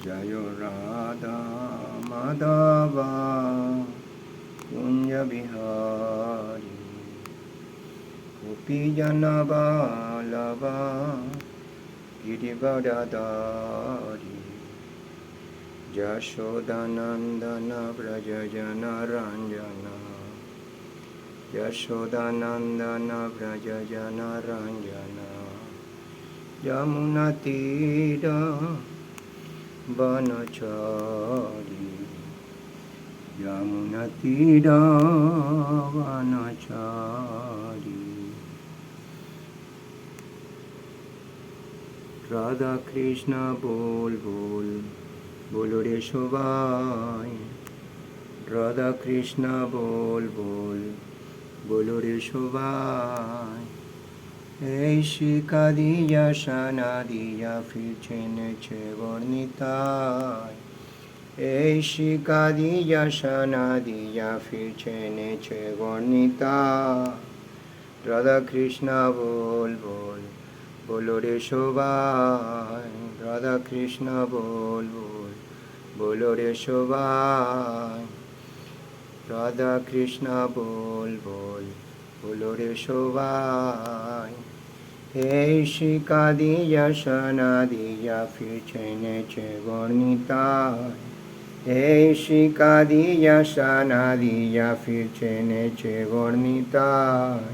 জয় রাধা মাধবা কুঞ্জ বিহারী গোপীজন বল্লভা গিরিবরধারী যশোদানন্দন ব্রজ জন রঞ্জন যশোদানন্দন ব্রজ জন রঞ্জন যমুনা তীর বনচারী যমুনা তীর বনচারী রাধা কৃষ্ণ बोल बोल बोलो रे সবাই রাধা কৃষ্ণ बोल बोल बोलो रे সবাই এই শিখা দিয়া সানা দিয়া ফিরছে নেছে বর্ণিতায় এই শিখা দিয়া সানা দিয়া ফিরছে নেছে বর্ণিতায় রাধা কৃষ্ণ बोल बोल बोलो रे সবাই রাধা কৃষ্ণ बोल बोल बोलो रे সবাই রাধা কৃষ্ণ बोल बोल बोलो रे সবাই এই শিখা দিয়া সানা দিয়া ফিরছে নেছে বর্ণিতায় এই শিখা দিয়া সানা দিয়া ফিরছে নেছে বর্ণিতায়